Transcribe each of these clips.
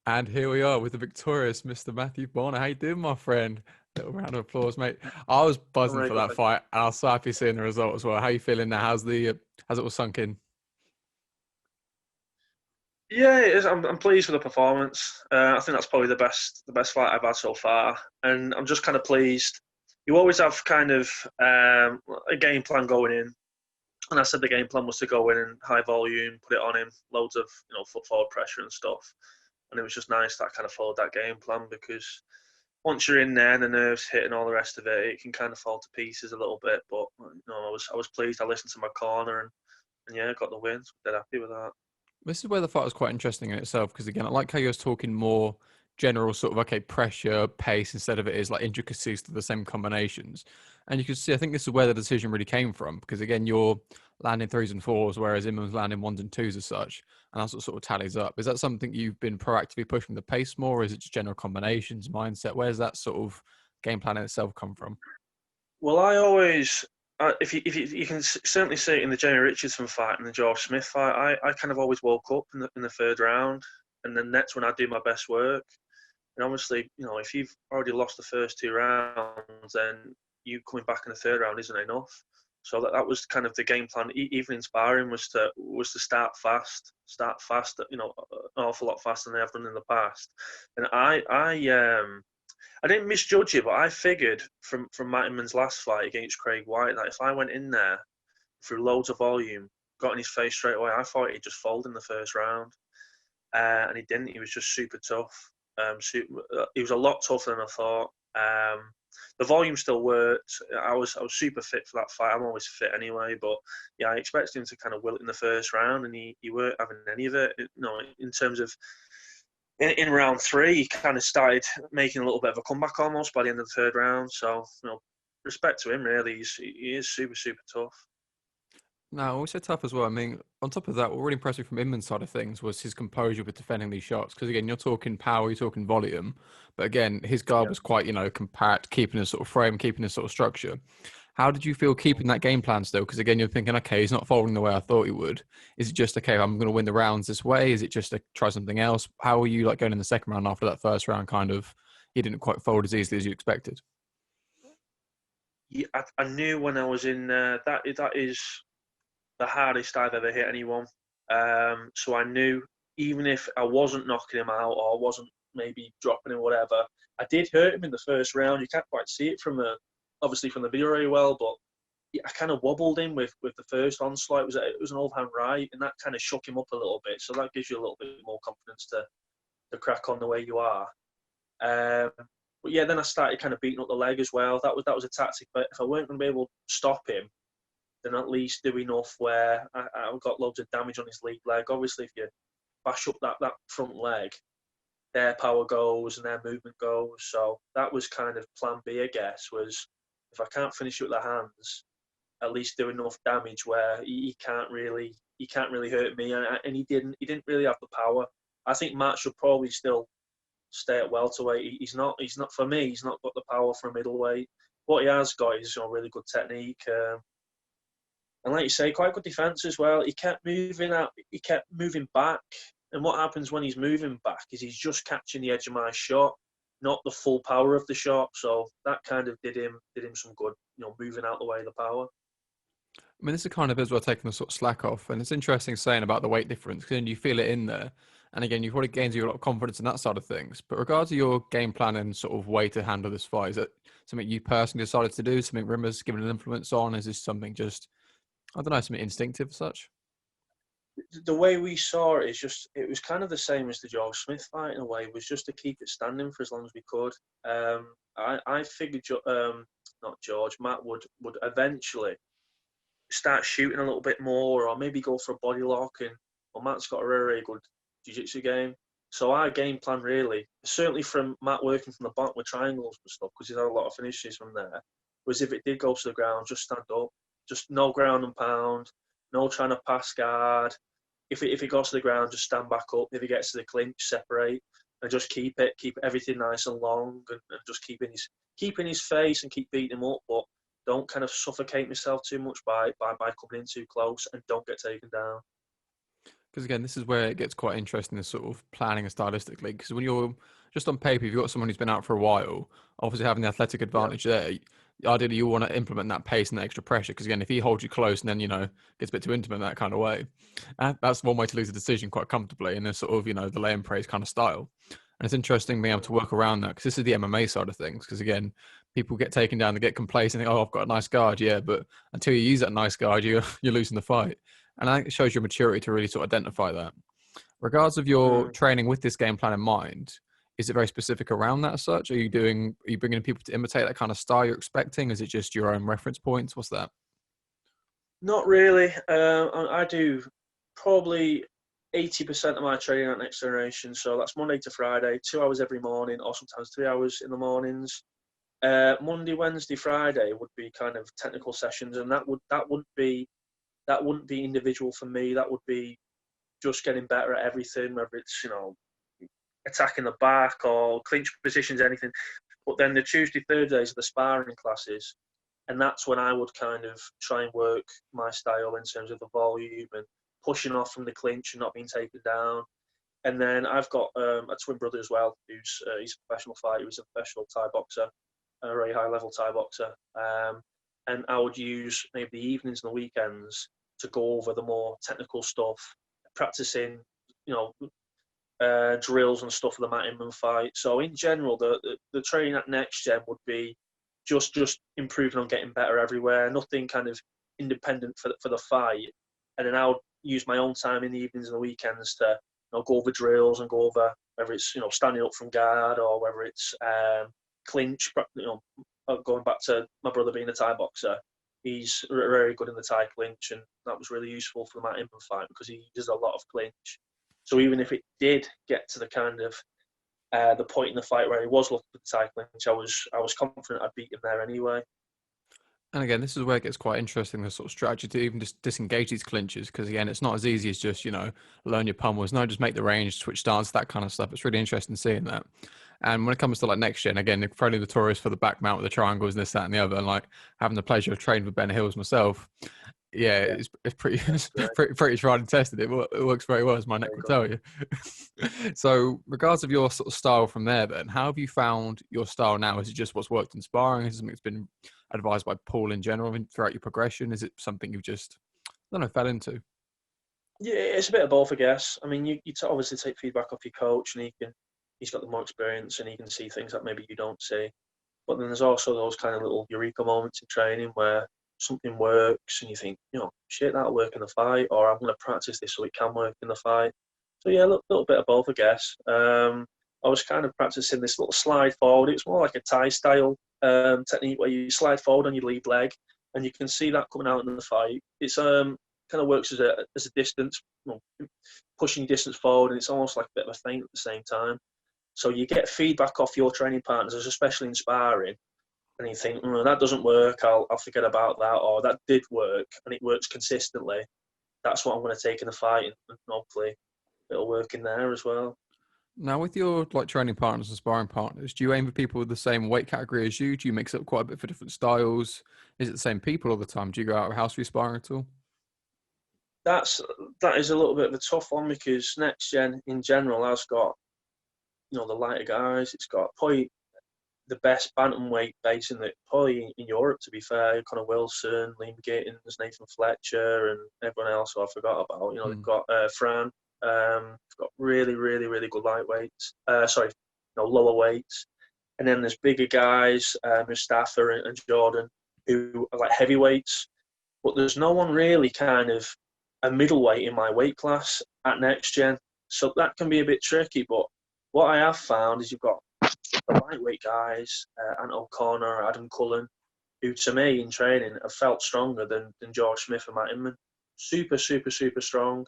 And here we are with the victorious Mr. Matthew Bonner. How you doing, my friend? Little round of applause, mate. I was I'm buzzing really for good, that thank you. fight, and I was so happy seeing the result as well. How you feeling now? How's it all sunk in? Yeah, it is. I'm pleased with the performance. I think that's probably the best fight I've had so far, and I'm just kind of pleased. You always have kind of a game plan going in, and I said the game plan was to go in and high volume, put it on him, loads of foot forward pressure and stuff, and it was just nice that I kind of followed that game plan because once you're in there and the nerves hit and all the rest of it, it can kind of fall to pieces a little bit. But I was pleased. I listened to my corner and yeah, got the win. So dead happy with that. This is where the fight was quite interesting in itself because again, I like how you was talking more general sort of pressure, pace instead of it is like intricacies to the same combinations. And you can see, I think this is where the decision really came from because again, you're landing threes and fours, whereas Imman's landing ones and twos as such, and that's what sort of tallies up. Is that something you've been proactively pushing the pace more, or is it just general combinations, mindset? Where's that sort of game plan in itself come from? Well, I always, if you can certainly see it in the Jamie Richardson fight and the George Smith fight, I kind of always woke up in the third round, and then that's when I do my best work. And obviously, if you've already lost the first two rounds, then you coming back in the third round isn't enough. So that was kind of the game plan. Even in sparring was to start fast. An awful lot faster than I've done in the past. And I didn't misjudge it, but I figured from Mattinman's last fight against Craig White that if I went in there through loads of volume, got in his face straight away, I thought he'd just fold in the first round, and he didn't. He was just super tough. He was a lot tougher than I thought. The volume still worked. I was super fit for that fight. I'm always fit anyway, but yeah, I expected him to kind of will it in the first round, and he weren't having any of it. In terms of in round three, he kind of started making a little bit of a comeback almost by the end of the third round. So, respect to him, really. He is super, super tough. No, also tough as well. I mean, on top of that, what really impressed me from Inman's side of things was his composure with defending these shots. Because again, you're talking power, you're talking volume, but again, his guard Yeah. was quite, compact, keeping his sort of frame, keeping his sort of structure. How did you feel keeping that game plan still? Because again, you're thinking, okay, he's not folding the way I thought he would. Is it just okay? I'm going to win the rounds this way. Is it just to try something else? How were you like going in the second round after that first round? Kind of, he didn't quite fold as easily as you expected. Yeah, I knew when I was in there that is the hardest I've ever hit anyone. So I knew even if I wasn't knocking him out or wasn't maybe dropping him, whatever, I did hurt him in the first round. You can't quite see it obviously from the video very well, but I kind of wobbled him with the first onslaught. It was an overhand right, and that kind of shook him up a little bit. So that gives you a little bit more confidence to crack on the way you are. Um, but yeah, then I started kind of beating up the leg as well. That was a tactic. But if I weren't going to be able to stop him, then at least do enough where I got loads of damage on his lead leg. Obviously, if you bash up that front leg, their power goes and their movement goes. So that was kind of plan B, I guess, was if I can't finish it with the hands, at least do enough damage where he can't really hurt me. And he didn't really have the power. I think Matt should probably still stay at welterweight. He's not for me. He's not got the power for a middleweight. What he has got is really good technique. And like you say, quite good defence as well. He kept moving out. He kept moving back. And what happens when he's moving back is he's just catching the edge of my shot, not the full power of the shot. So that kind of did him some good, moving out the way of the power. I mean, this is kind of as well taking the sort of slack off, and it's interesting saying about the weight difference because you feel it in there, and again, you probably gains you a lot of confidence in that side of things. But regards to your game plan and sort of way to handle this fight, is it something you personally decided to do? Something Rimmer's given an influence on? Is this something just I don't know, something instinctive as such? The way we saw it is just it was kind of the same as the George Smith fight in a way. It was just to keep it standing for as long as we could. I figured not George, Matt would eventually start shooting a little bit more, or maybe go for a body lock. And well, Matt's got a very good jiu-jitsu game. So our game plan really, certainly from Matt working from the bottom with triangles and stuff, because he's had a lot of finishes from there, was if it did go to the ground, just stand up, just no ground and pound, no trying to pass guard. If it goes to the ground, just stand back up. If it gets to the clinch, separate and just keep everything nice and long, and just keeping his face and keep beating him up, but don't kind of suffocate myself too much by coming in too close, and don't get taken down. Because again, this is where it gets quite interesting, this sort of planning and stylistically. Because when you're just on paper, if you've got someone who's been out for a while, obviously having the athletic Yeah. advantage there, ideally you want to implement that pace and the extra pressure. Because again, if he holds you close and then gets a bit too intimate in that kind of way, that's one way to lose a decision quite comfortably in a sort of the lay and praise kind of style. And it's interesting being able to work around that because this is the MMA side of things. Because again, people get taken down, they get complacent, think, oh, I've got a nice guard, yeah, but until you use that nice guard, you're losing the fight. And I think it shows your maturity to really sort of identify that. Regards of your Mm. training with this game plan in mind, is it very specific around that as such? Are you bringing people to imitate that kind of style you're expecting? Is it just your own reference points? What's that? Not really. I do probably 80% of my training at Next Generation. So that's Monday to Friday, 2 hours every morning, or sometimes 3 hours in the mornings. Monday, Wednesday, Friday would be kind of technical sessions, and that wouldn't be individual for me. That would be just getting better at everything, whether it's attacking the back or clinch positions, anything. But then the Tuesday, Thursdays are the sparring classes, and that's when I would kind of try and work my style in terms of the volume and pushing off from the clinch and not being taken down. And then I've got a twin brother as well, who's he's a professional fighter, he's a professional Thai boxer, a very high level Thai boxer. And I would use maybe the evenings and the weekends to go over the more technical stuff, practicing, drills and stuff for the Matt Inman fight. So in general, the training at Next Gen would be just improving on getting better everywhere. Nothing kind of independent for the fight. And then I would use my own time in the evenings and the weekends to go over drills and go over whether it's standing up from guard or whether it's clinch. Going back to my brother being a Thai boxer, he's very good in the Thai clinch, and that was really useful for the Matt Inman fight because he does a lot of clinch. So even if it did get to the kind of the point in the fight where he was looking for the Thai clinch, I was confident I'd beat him there anyway. And again, this is where it gets quite interesting, the sort of strategy to even just disengage these clinches. Because again, it's not as easy as just, learn your pummels. No, just make the range, switch stance, that kind of stuff. It's really interesting seeing that. And when it comes to like Next Gen, again, they're fairly notorious for the back mount with the triangles and this, that, and the other. And like having the pleasure of training with Ben Hills myself, yeah, Yeah, it's pretty, that's great. pretty tried and tested. It works very well, as my neck Very will good. tell you. So, regards of your sort of style from there, then, how have you found your style now? Is it just what's worked in sparring? Is it something that's been advised by Paul in general throughout your progression? Is it something you've just, I don't know, fell into? Yeah, it's a bit of both, I guess. I mean, you obviously take feedback off your coach, and he's got the more experience, and he can see things that maybe you don't see. But then there's also those kind of little eureka moments in training where something works, and you think, shit, that'll work in the fight, or I'm going to practice this so it can work in the fight. So yeah, a little bit of both, I guess. I was kind of practicing this little slide forward. It's more like a Thai style technique where you slide forward on your lead leg, and you can see that coming out in the fight. It's kind of works as a distance, pushing distance forward, and it's almost like a bit of a feint at the same time. So you get feedback off your training partners, especially in sparring, and you think, that doesn't work, I'll forget about that, or that did work, and it works consistently. That's what I'm going to take in the fight, and hopefully it'll work in there as well. Now, with your like training partners and sparring partners, do you aim for people with the same weight category as you? Do you mix up quite a bit for different styles? Is it the same people all the time? Do you go out of house for your sparring at all? That's that is a little bit of a tough one because Next Gen in general has got the lighter guys. It's got probably the best bantamweight base in probably in Europe, to be fair. Connor Wilson, Liam Gatons, Nathan Fletcher, and everyone else who I forgot about. They've got Fran. They've got really, really, really good lightweights. Lower weights. And then there's bigger guys, Mustafa and Jordan, who are like heavyweights. But there's no one really kind of a middleweight in my weight class at Next Gen. So that can be a bit tricky. But what I have found is you've got the lightweight guys, Ant O'Connor, Adam Cullen, who to me in training have felt stronger than George Smith and Matt Inman. Super, super, super strong.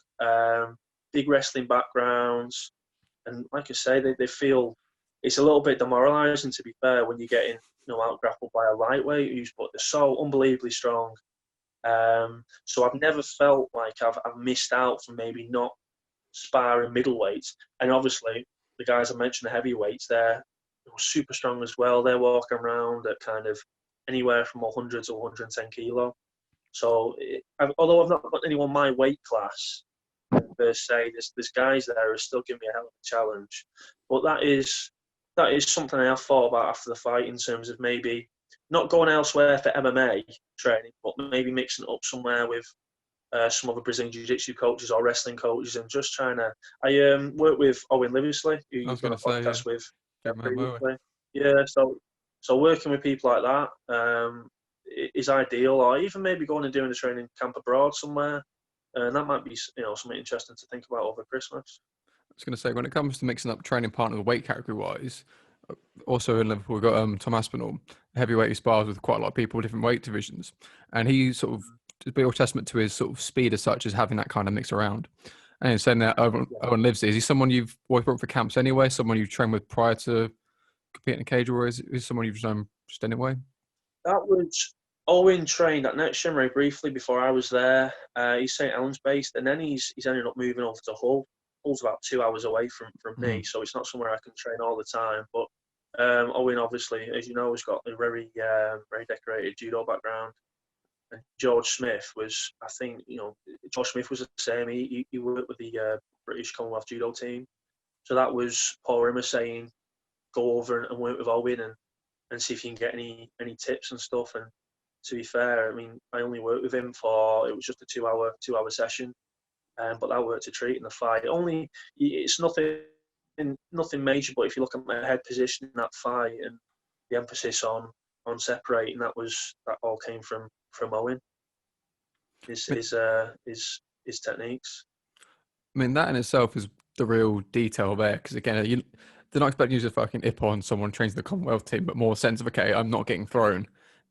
Big wrestling backgrounds. And like I say, they feel it's a little bit demoralising, to be fair, when you're getting out grappled by a lightweight who's but they're so unbelievably strong. So I've never felt like I've missed out from maybe not sparring middleweights. And obviously, the guys I mentioned, the heavyweights, they're super strong as well. They're walking around at kind of anywhere from 100 to 110 kilo. So although I've not got anyone my weight class, per se. There's guys there who are still giving me a hell of a challenge. But that is something I have thought about after the fight, in terms of maybe not going elsewhere for MMA training, but maybe mixing it up somewhere with some other Brazilian Jiu-Jitsu coaches or wrestling coaches, and just trying to. I work with Owen Livingston, who I was you've going done to a say, yeah, podcast with good man, Bowen. previously. Yeah, so working with people like that is ideal, or even maybe going and doing a training camp abroad somewhere, and that might be something interesting to think about over Christmas. I was going to say, when it comes to mixing up training partner weight category wise, also in Liverpool, we've got Tom Aspinall, a heavyweight who spars with quite a lot of people, different weight divisions. And he sort of, to be a testament to his sort of speed as such as having that kind of mix around. And he's saying that Owen lives. Is he someone you've always brought for camps anyway? Someone you've trained with prior to competing in Cage Warriors? Is someone you've known just anyway? That was Owen trained at Next Gen very briefly before I was there. He's St Helens based, and then he's ended up moving over to Hull. Hull's about 2 hours away from me, so it's not somewhere I can train all the time. But Owen, obviously, as you know, has got a very very decorated judo background. And George Smith was, I think, George Smith was the same. He worked with the British Commonwealth judo team. So that was Paul Rimmer saying, go over and work with Owen and see if you can get any tips and stuff. And to be fair, I mean, I only worked with him it was just a 2 hour session, but that worked a treat in the fight. It's nothing major, but if you look at my head position in that fight and the emphasis on separating, that all came from Owen. His techniques. I mean, that in itself is the real detail there, because again, they're not expecting you to fucking ip on someone trains the Commonwealth team, but more sense of, okay, I'm not getting thrown.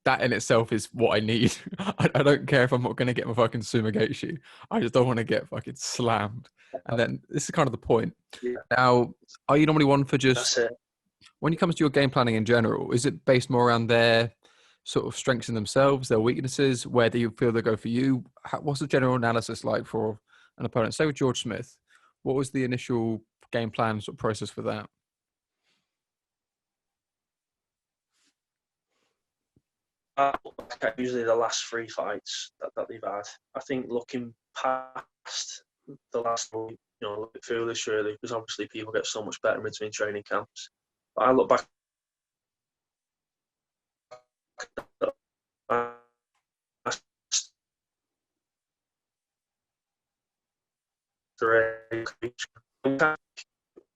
That in itself is what I need. I don't care if I'm not going to get my fucking Sumagashi. I just don't want to get fucking slammed. And then this is kind of the point. Yeah. Now, are you normally one for just, That's it. when it comes to your game planning in general, is it based more around their sort of strengths in themselves, their weaknesses? Where do you feel they go for you? What's the general analysis like for an opponent? Say with George Smith, what was the initial game plan sort of process for that? Usually the last 3 fights that they've had. I think looking past the last one, a little bit foolish really, because obviously people get so much better in between training camps. But I look back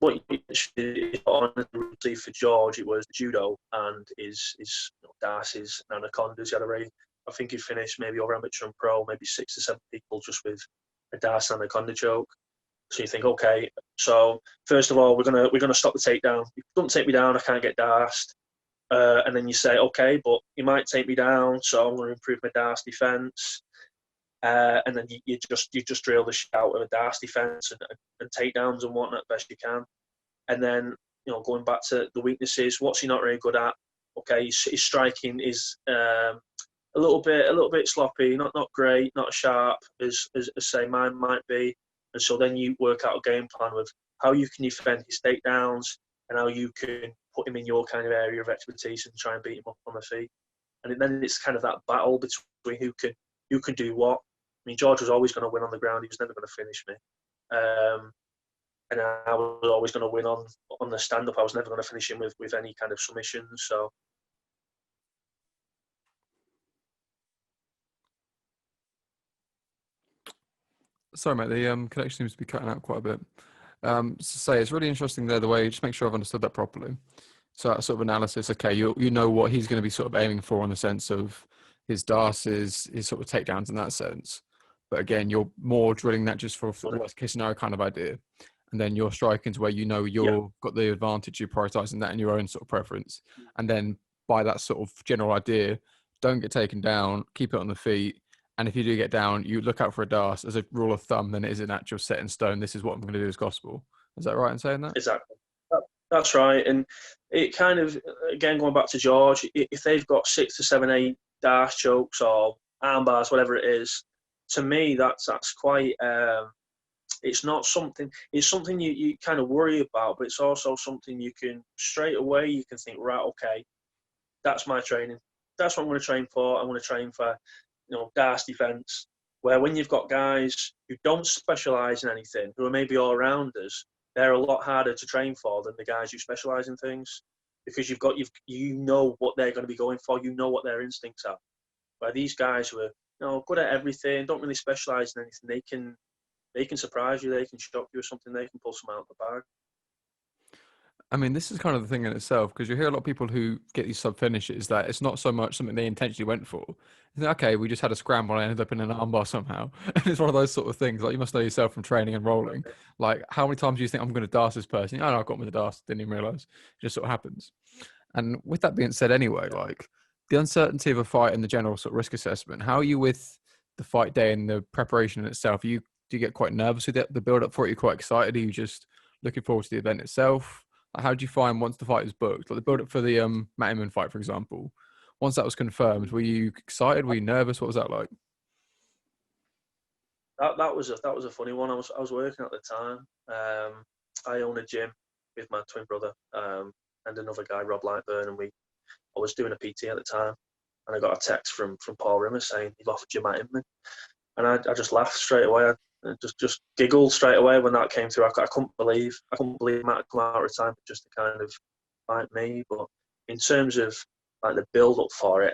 what you honestly for George, it was judo and his Darcy's and anacondas. He had I think he finished maybe over amateur and pro, maybe 6 or 7 people just with a Darcy anaconda choke. So you think, okay, so first of all, we're gonna stop the takedown. If you don't take me down, I can't get Darced. And then you say, okay, but you might take me down, so I'm going to improve my Darce defense. And then you just drill the shit out of a Darce defense and takedowns and whatnot best you can. And then going back to the weaknesses, what's he not really good at? Okay, his striking is a little bit sloppy, not great, not sharp as say mine might be. And so then you work out a game plan with how you can defend his takedowns and how you can put him in your kind of area of expertise and try and beat him up on the feet. And then it's kind of that battle between who can do what. I mean, George was always going to win on the ground. He was never going to finish me. And I was always going to win on the stand-up. I was never going to finish him with any kind of submissions. So. Sorry, mate. The connection seems to be cutting out quite a bit. It's really interesting there, the way, just make sure I've understood that properly. So that sort of analysis, okay, you know what he's going to be sort of aiming for in the sense of his darces, his sort of takedowns in that sense. But again, you're more drilling that just for the worst case scenario kind of idea. And then you're striking to where you've got the advantage, you're prioritizing that in your own sort of preference. And then by that sort of general idea, don't get taken down, keep it on the feet. And if you do get down, you look out for a darce as a rule of thumb, then it is an actual set in stone. This is what I'm going to do as gospel. Is that right in saying that? Exactly. That's right. And it kind of, again, going back to George, if they've got 6 to 7, 8 darce chokes or arm bars, whatever it is, to me, that's quite, it's not something, it's something you kind of worry about, but it's also something you can, straight away, you can think, right, okay, that's my training. That's what I'm going to train for. I'm going to train for, darce defense. Where when you've got guys who don't specialise in anything, who are maybe all rounders, they're a lot harder to train for than the guys who specialise in things, because you know what they're going to be going for, you know what their instincts are. Where these guys who are good at everything, don't really specialise in anything, they can surprise you, they can shock you with something, they can pull some out of the bag. I mean, this is kind of the thing in itself, because you hear a lot of people who get these sub finishes that it's not so much something they intentionally went for. It's like, okay, we just had a scramble and I ended up in an armbar somehow. And it's one of those sort of things. Like, you must know yourself from training and rolling. like, how many times do you think I'm going to dast this person? Oh, no, I got him with the dast. Didn't even realize. It just sort of happens. And with that being said, anyway, like the uncertainty of a fight and the general sort of risk assessment, how are you with the fight day and the preparation in itself? Do you get quite nervous with the build up for it? Are you quite excited? Are you just looking forward to the event itself? How do you find once the fight is booked, like the build up for the Matt Inman fight, for example? Once that was confirmed, were you excited? Were you nervous? What was that like? That was a funny one. I was working at the time. I own a gym with my twin brother and another guy, Rob Lightburn, and I was doing a PT at the time, and I got a text from Paul Rimmer saying you've offered you Matt Inman, and I just laughed straight away. I just giggled straight away when that came through. I couldn't believe Matt had come out of time just to kind of fight me. But in terms of like the build up for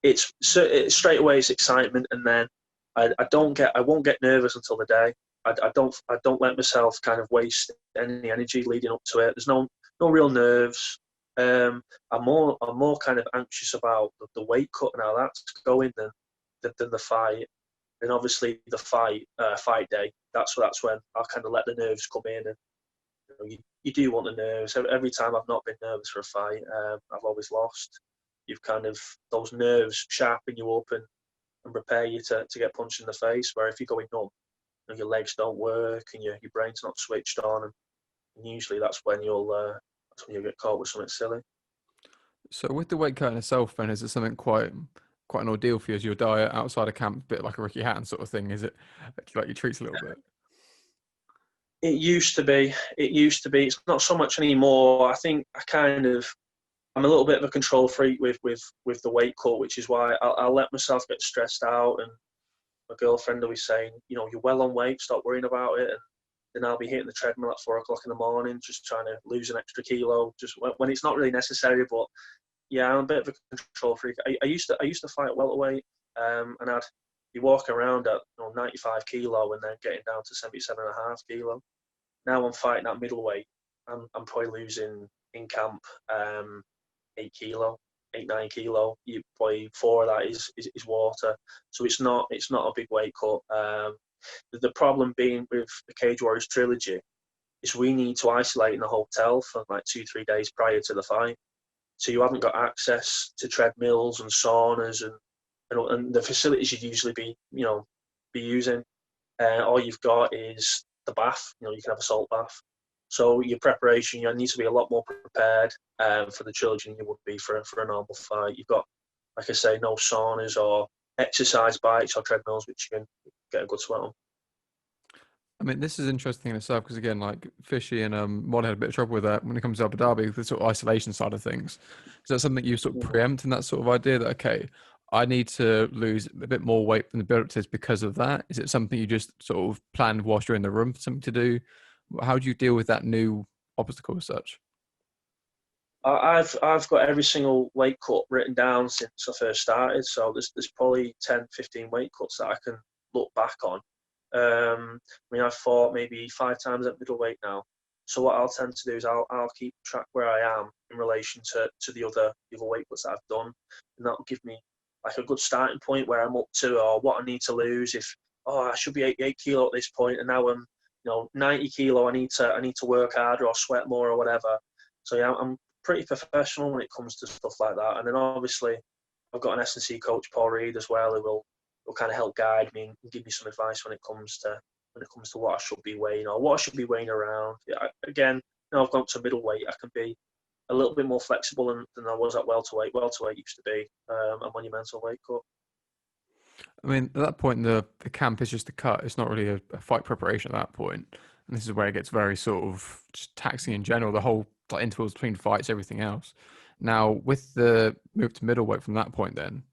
it's straight away it's excitement, and then I won't get nervous until the day. I don't let myself kind of waste any energy leading up to it. There's no real nerves. I'm more kind of anxious about the weight cut and how that's going than the fight. And obviously the fight day, that's when I'll kind of let the nerves come in, and you do want the nerves. Every time I've not been nervous for a fight, I've always lost. You've kind of, those nerves sharpen you up and prepare you to get punched in the face. Where if you're going numb, your legs don't work and your brain's not switched on, and usually that's when you'll get caught with something silly. So with the weight cutting itself, then is it something quite an ordeal for you? Is your diet outside of camp a bit like a Ricky Hatton sort of thing? Is it like your treats a little bit? It used to be. It used to be. It's not so much anymore. I think I'm a little bit of a control freak with the weight cut, which is why I'll let myself get stressed out. And my girlfriend always saying, you're well on weight, stop worrying about it. And then I'll be hitting the treadmill at 4 o'clock in the morning, just trying to lose an extra kilo, just when it's not really necessary. But yeah, I'm a bit of a control freak. I used to fight welterweight, and I'd be walking around at 95 kilo and then getting down to 77.5 kilo. Now I'm fighting at middleweight. I'm probably losing in camp 8 kilo, 8-9 kilo. You probably 4 of that is water. So it's not a big weight cut. The problem being with the Cage Warriors Trilogy is we need to isolate in a hotel for like 2-3 days prior to the fight. So you haven't got access to treadmills and saunas and the facilities you'd usually be using. All you've got is the bath. You can have a salt bath. So your preparation, you need to be a lot more prepared for the trilogy than you would be for a normal fight. You've got, like I say, no saunas or exercise bikes or treadmills, which you can get a good sweat on. I mean, this is interesting in itself because again, like Fishy and Mod had a bit of trouble with that when it comes to Abu Dhabi, the sort of isolation side of things. Is that something you sort of preempt in that sort of idea that okay, I need to lose a bit more weight than the build-up to this because of that? Is it something you just sort of planned whilst you're in the room for something to do? How do you deal with that new obstacle as such? I've got every single weight cut written down since I first started. So there's probably 10, 15 weight cuts that I can look back on. I've fought maybe 5 times at middleweight now. So what I'll tend to do is I'll keep track where I am in relation to the other weight cuts that I've done, and that'll give me like a good starting point where I'm up to or what I need to lose. If I should be 88 kilo at this point, and now I'm 90 kilo, I need to work harder or sweat more or whatever. So yeah, I'm pretty professional when it comes to stuff like that. And then obviously I've got an S&C coach, Paul Reed, as well, who will kind of help guide me and give me some advice when it comes to what I should be weighing or what I should be weighing around. Yeah, again, I've gone to middleweight. I can be a little bit more flexible than I was at welterweight. Welterweight used to be a monumental weight cut. I mean, at that point, the camp is just a cut. It's not really a fight preparation at that point. And this is where it gets very sort of just taxing in general, the whole like, intervals between fights, everything else. Now, with the move to middleweight from that point, then,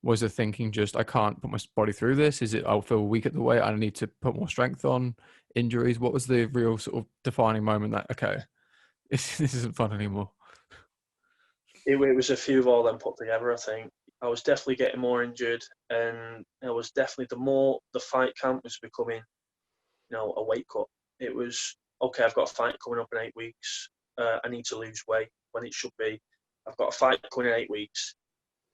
Was the thinking just, I can't put my body through this? Is it, I'll feel weak at the weight, I need to put more strength on, injuries? What was the real sort of defining moment that, okay, this isn't fun anymore? It was a few of all them put together. I think I was definitely getting more injured, and I was definitely the more the fight camp was becoming, a weight cut. It was okay. I've got a fight coming up in 8 weeks. I need to lose weight when it should be. I've got a fight coming in 8 weeks.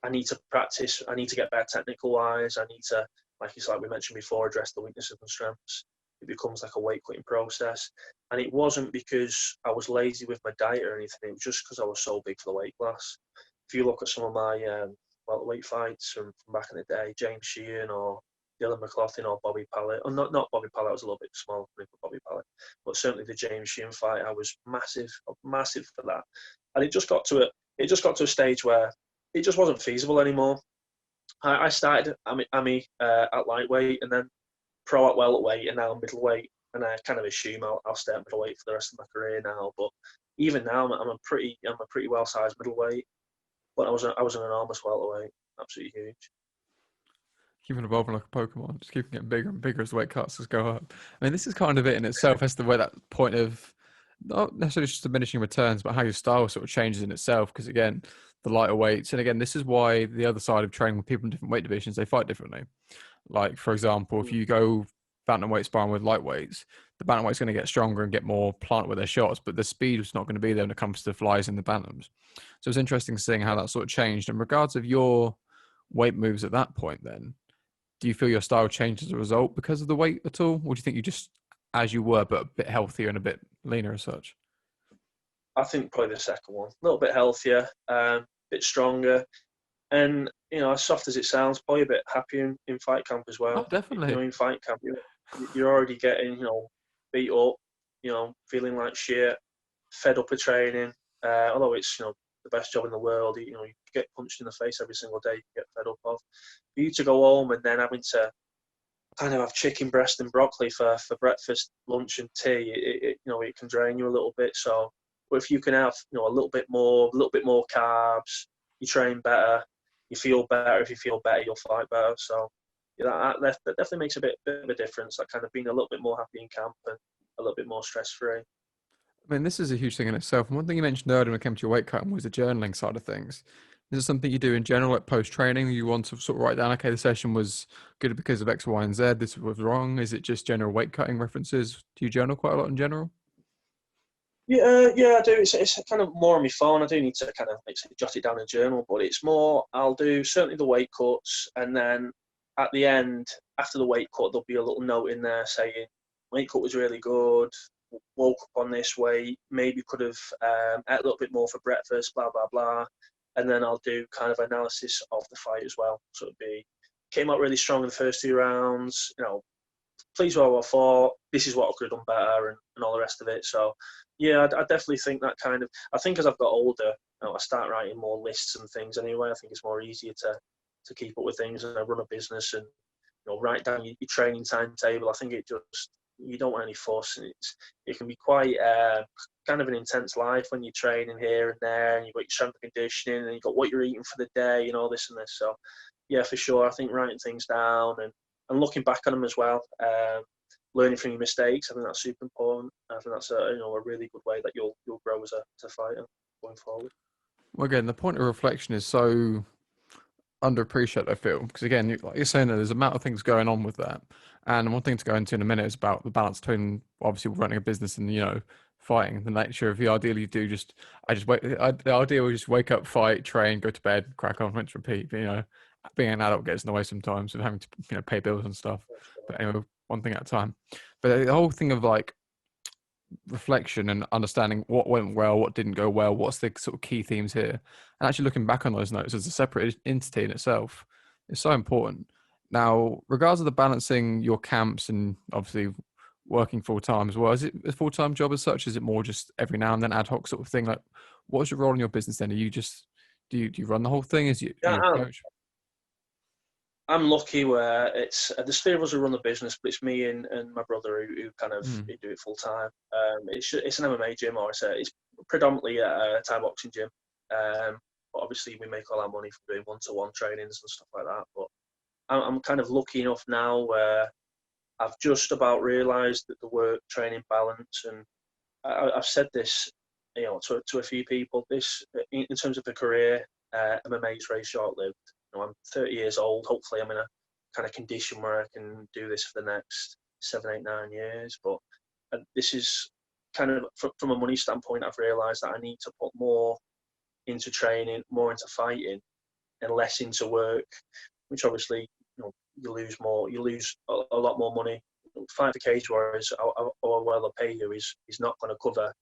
I need to practice. I need to get better technical wise. I need to, like we mentioned before, address the weaknesses and strengths. It becomes like a weight cutting process. And it wasn't because I was lazy with my diet or anything. It was just because I was so big for the weight class. If you look at some of my welterweight fights from back in the day, James Sheehan or Dylan McLaughlin or Bobby Pallett, or not Bobby Pallett, I was a little bit smaller for Bobby Pallett, but certainly the James Sheehan fight, I was massive for that. And it just got to a stage where it just wasn't feasible anymore. I started at lightweight and then pro at welterweight and now middleweight, and I kind of assume I'll stay at middleweight for the rest of my career now. But even now, I'm a pretty well sized middleweight, but I was an enormous welterweight, absolutely huge. Keeping evolving like a Pokemon, just keeping getting bigger and bigger as the weight classes go up. I mean, this is kind of it in itself as the way that point of not necessarily just diminishing returns, but how your style sort of changes in itself. Because again, the lighter weights, and again, this is why the other side of training with people in different weight divisions, they fight differently. Like for example, if you go bantamweight sparring with lightweights, the bantamweight's going to get stronger and get more plant with their shots, but the speed is not going to be there when it comes to flies in the bantams. So it's interesting seeing how that sort of changed. In regards of your weight moves at that point, then do you feel your style changed as a result because of the weight at all, or do you think you just as you were but a bit healthier and a bit leaner as such? I think probably the second one, a little bit healthier, a bit stronger, and as soft as it sounds, probably a bit happier in fight camp as Oh, well. definitely. In fight camp, you're already getting beat up, feeling like shit, fed up of training. Although it's the best job in the world, you get punched in the face every single day, you get fed up of. For you to go home and then having to kind of have chicken breast and broccoli for breakfast, lunch, and tea, it can drain you a little bit. So, but if you can have a little bit more carbs, you train better, you feel better. If you feel better, you'll fight better. So, yeah, that definitely makes a bit of a difference. That kind of being a little bit more happy in camp and a little bit more stress free. I mean, this is a huge thing in itself. And one thing you mentioned earlier when it came to your weight cutting was the journaling side of things. Is it something you do in general, like post training? You want to sort of write down, okay, the session was good because of X, Y, and Z. This was wrong. Is it just general weight cutting references? Do you journal quite a lot in general? Yeah, I do. It's kind of more on my phone. I do need to kind of jot it down in a journal, but it's more. I'll do certainly the weight cuts, and then at the end, after the weight cut, there'll be a little note in there saying weight cut was really good. Woke up on this weight. Maybe could have ate a little bit more for breakfast. Blah blah blah. And then I'll do kind of analysis of the fight as well. So it'd be came out really strong in the first 2 rounds. Please well I thought. This is what I could have done better, and all the rest of it. So, yeah, I definitely think that kind of. I think as I've got older, I start writing more lists and things anyway. I think it's more easier to keep up with things, and I run a business and write down your training timetable. I think it just you don't want any fuss, and it can be quite kind of an intense life when you're training here and there, and you've got your strength and conditioning, and you've got what you're eating for the day, and all this and this. So, yeah, for sure, I think writing things down and looking back on them as well, learning from your mistakes. I think that's super important. I think that's a really good way that you'll grow as a fighter going forward. Well, again, the point of reflection is so underappreciated, I feel, because again, like you're saying, there's a amount of things going on with that. And one thing to go into in a minute is about the balance between obviously running a business and fighting. The nature of the ideal you do just, the ideal is just wake up, fight, train, go to bed, crack on, rinse, repeat. But, being an adult gets in the way sometimes of having to pay bills and stuff. But anyway, one thing at a time. But the whole thing of like reflection and understanding what went well, what didn't go well, what's the sort of key themes here, and actually looking back on those notes as a separate entity in itself is so important. Now, regards of the balancing your camps and obviously working full time as well, is it a full time job as such? Is it more just every now and then ad hoc sort of thing? Like, what's your role in your business then? Are you just do you run the whole thing? Is you Yeah, a coach? I'm lucky where it's there's three of us who run the business, but it's me and my brother who kind of Mm. who do it full time. It's an MMA gym, or it's predominantly a Thai boxing gym. Um, but obviously we make all our money from doing one-to-one trainings and stuff like that. But I'm kind of lucky enough now where I've just about realised that the work training balance, and I've said this, to a few people. This, in terms of the career, MMA is very short-lived. I'm 30 years old. Hopefully, I'm in a kind of condition where I can do this for the next 7, 8, 9 years. But this is kind of from a money standpoint. I've realised that I need to put more into training, more into fighting, and less into work, which obviously you lose more. You lose a lot more money. Fight for Cage Warriors, how well they pay you is not going to cover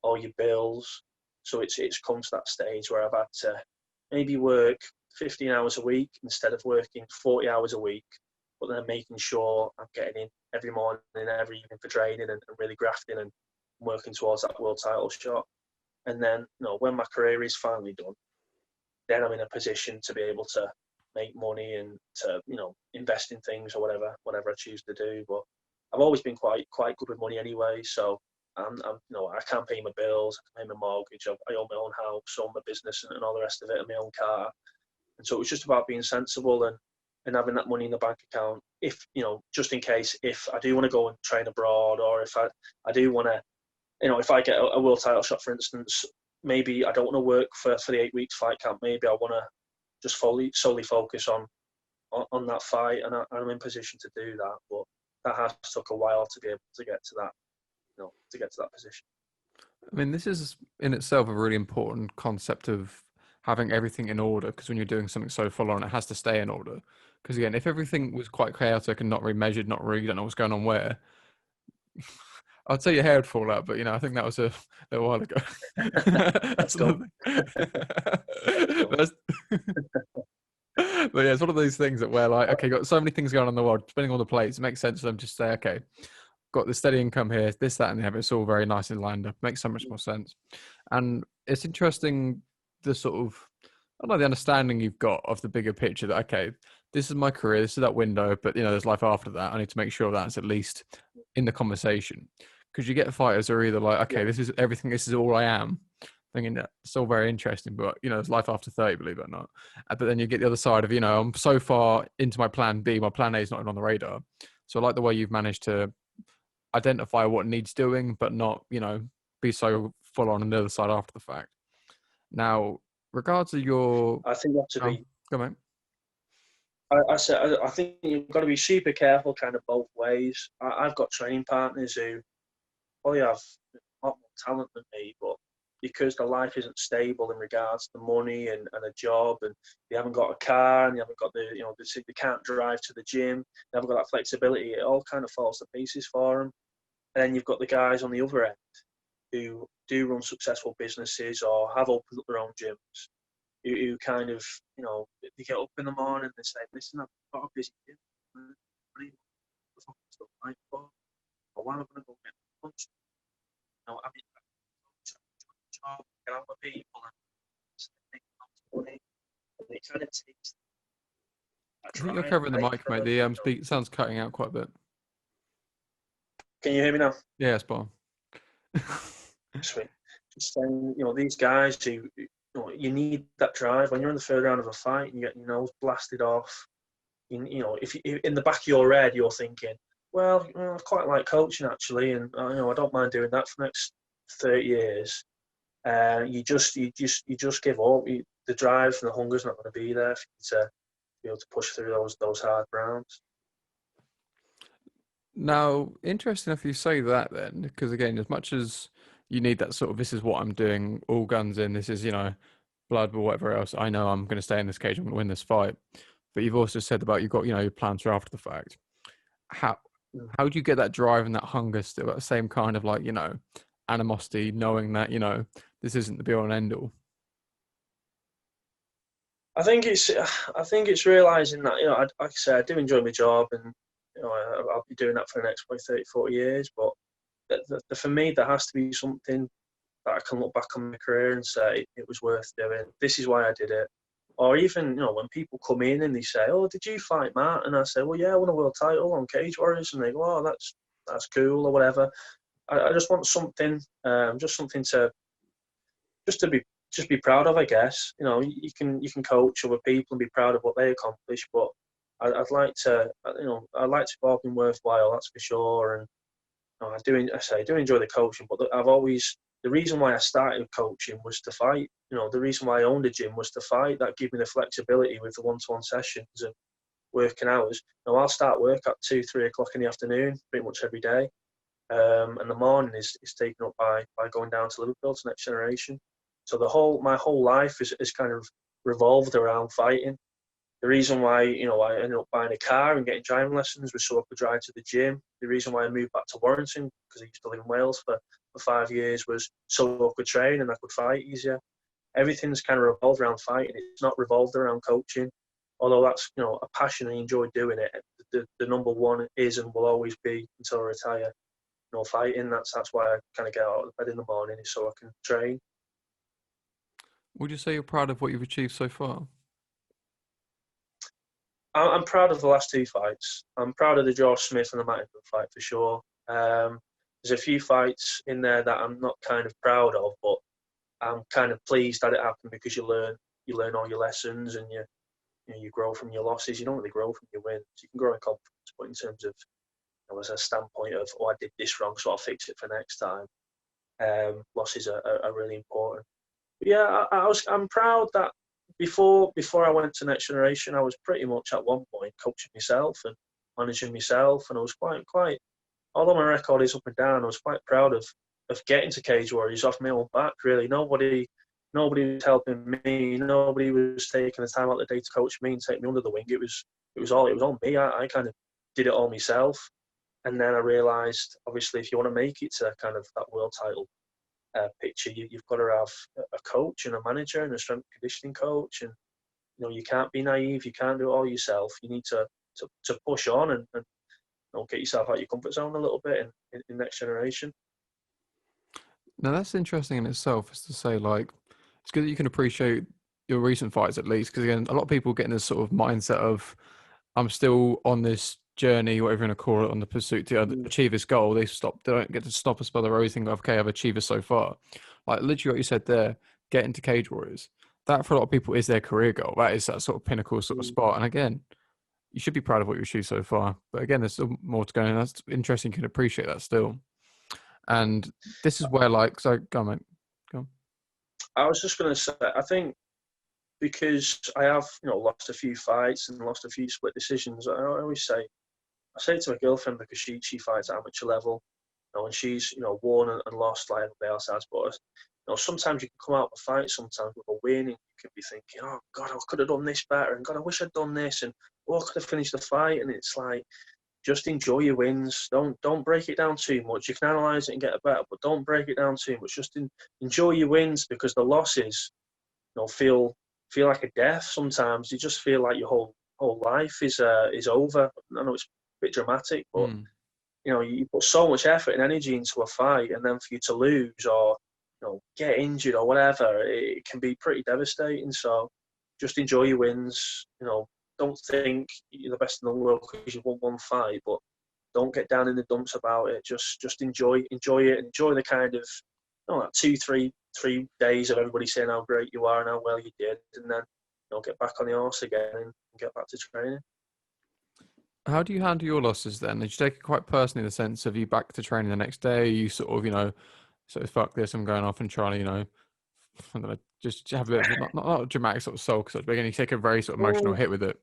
all your bills. So it's come to that stage where I've had to maybe work 15 hours a week instead of working 40 hours a week, but then making sure I'm getting in every morning and every evening for training and really grafting and working towards that world title shot. And then, when my career is finally done, then I'm in a position to be able to make money and to, invest in things or whatever I choose to do. But I've always been quite good with money anyway. So I can't pay my bills, I can pay my mortgage, I own my own house, own my business and all the rest of it, and my own car. And so it was just about being sensible and having that money in the bank account. If, just in case, if I do want to go and train abroad, or if I do want to, if I get a world title shot, for instance, maybe I don't want to work for the 8 weeks fight camp. Maybe I want to just solely focus on that fight, and I'm in position to do that. But that has took a while to be able to get to that, to get to that position. I mean, this is in itself a really important concept of having everything in order, because when you're doing something so full on, it has to stay in order. Because again, if everything was quite chaotic and not really measured, not really, you don't know what's going on where, I'd say your hair would fall out, but I think that was a little while ago. Let's go. That's, but yeah, it's one of those things that where like, okay, got so many things going on in the world, spinning all the plates, it makes sense for them to say, okay, got the steady income here, this, that, and the other. It's all very nicely lined up. Makes so much more sense. And it's interesting the sort of, I don't know, the understanding you've got of the bigger picture that, okay, this is my career, this is that window, but there's life after that. I need to make sure that's at least in the conversation. Because you get fighters who are either like, okay, this is everything, this is all I am. Thinking that it's all very interesting, but there's life after 30, believe it or not. But then you get the other side of, I'm so far into my plan B, my plan A is not even on the radar. So I like the way you've managed to identify what needs doing, but not, be so full on the other side after the fact. Now, regards to your, I think you have to be. Come on. I think you've got to be super careful, kind of both ways. I've got training partners who probably have a lot more talent than me, but because their life isn't stable in regards to money and a job, and they haven't got a car, and they haven't got they can't drive to the gym, they haven't got that flexibility, it all kind of falls to pieces for them. And then you've got the guys on the other end who do run successful businesses or have opened up their own gyms, who kind of, they get up in the morning and they say, listen, I've got a busy gym. Or why am I going to go get lunch? I mean, job, get out with people, and it kind of takes. I think you're covering the mic, mate. The sound's cutting out quite a bit. Can you hear me now? Yeah, spot on. Sweet. Just saying, these guys who, you need that drive when you're in the third round of a fight and you get your nose blasted off. If you, in the back of your head you're thinking, well, I quite like coaching actually, and I don't mind doing that for the next 30 years. You just give up. The drive and the hunger's not going to be there for you to be able to push through those hard rounds. Now, interesting if you say that then, because again, as much as you need that sort of, this is what I'm doing, all guns in, this is, blood or whatever else, I know I'm going to stay in this cage, I'm going to win this fight. But you've also said about you've got, your plans for after the fact. How do you get that drive and that hunger still at the same kind of like, animosity, knowing that, this isn't the be all and end all? I think it's realising that, like I say, I do enjoy my job, and I'll be doing that for the next probably 30, 40 years. But for me, there has to be something that I can look back on my career and say it was worth doing. This is why I did it. Or even, when people come in and they say, "Oh, did you fight Matt?" And I say, "Well, yeah, I won a world title on Cage Warriors," and they go, "Oh, that's cool," or whatever. I just want something, just something to just be proud of, I guess. You know, you can coach other people and be proud of what they accomplish, but I'd like to, I'd like to go up and worthwhile. That's for sure. And I do enjoy the coaching, but the reason why I started coaching was to fight. You know, the reason why I owned a gym was to fight. That gave me the flexibility with the one-to-one sessions and working hours. Now I'll start work at 2, 3 o'clock in the afternoon, pretty much every day. And the morning is taken up by going down to Liverpool to Next Generation. So my whole life is kind of revolved around fighting. The reason why I ended up buying a car and getting driving lessons was so I could drive to the gym. The reason why I moved back to Warrington, because I used to live in Wales for 5 years, was so I could train and I could fight easier. Everything's kind of revolved around fighting. It's not revolved around coaching. Although that's a passion and I enjoy doing it. The number one is and will always be until I retire. Fighting. That's why I kind of get out of bed in the morning, is so I can train. Would you say you're proud of what you've achieved so far? I'm proud of the last 2 fights. I'm proud of the George Smith and the Mattingly fight for sure. There's a few fights in there that I'm not kind of proud of, but I'm kind of pleased that it happened, because you learn all your lessons, and you grow from your losses. You don't really grow from your wins. You can grow in confidence, but in terms of as a standpoint of, I did this wrong, so I'll fix it for next time. Losses are really important. But yeah, I'm proud that before I went to Next Generation, I was pretty much at one point coaching myself and managing myself, and I was quite. Although my record is up and down, I was quite proud of getting to Cage Warriors off my own back. Really, nobody was helping me. Nobody was taking the time out of the day to coach me and take me under the wing. It was all on me. I kind of did it all myself. And then I realised, obviously, if you want to make it to kind of that world title picture, you've got to have a coach and a manager and a strength and conditioning coach. And you can't be naive. You can't do it all yourself. You need to push on and get yourself out of your comfort zone a little bit in Next Generation. Now that's interesting in itself, is to say, like, it's good that you can appreciate your recent fights at least, because again, a lot of people get in this sort of mindset of, I'm still on this journey, whatever you want to call it, on the pursuit to achieve this goal. They don't get to stop us by the road thinking, okay, I've achieved it so far. Like literally what you said there, getting to Cage Warriors, that for a lot of people is their career goal. That is that sort of pinnacle sort of spot. And again, you should be proud of what you've achieved so far. But again, there's still more to go, and that's interesting. You can appreciate that still. And this is where, like, so go on, mate. Go on. I was just going to say, I think because I have, lost a few fights and lost a few split decisions, I say to my girlfriend, because she fights at amateur level, and she's won and lost like everybody else has. But sometimes you can come out of a fight sometimes with a win, and you can be thinking, oh God, I could have done this better, and God, I wish I'd done this, and I could have finished the fight. And it's like, just enjoy your wins. Don't break it down too much. You can analyse it and get it better, but don't break it down too much. Just enjoy your wins, because the losses, feel like a death sometimes. You just feel like your whole life is over. I know it's a bit dramatic, but you put so much effort and energy into a fight, and then for you to lose or get injured or whatever, it can be pretty devastating. So just enjoy your wins. Don't think you're the best in the world because you won one fight, but don't get down in the dumps about it. Just enjoy it. Enjoy the kind of like 2-3 days of everybody saying how great you are and how well you did, and then get back on the horse again and get back to training. How do you handle your losses then? Did you take it quite personally, in the sense of you back to training the next day? You sort of, fuck this, I'm going off and trying to, I don't know, just have a bit of not a dramatic sort of soul, because again, you take a very sort of emotional hit with it.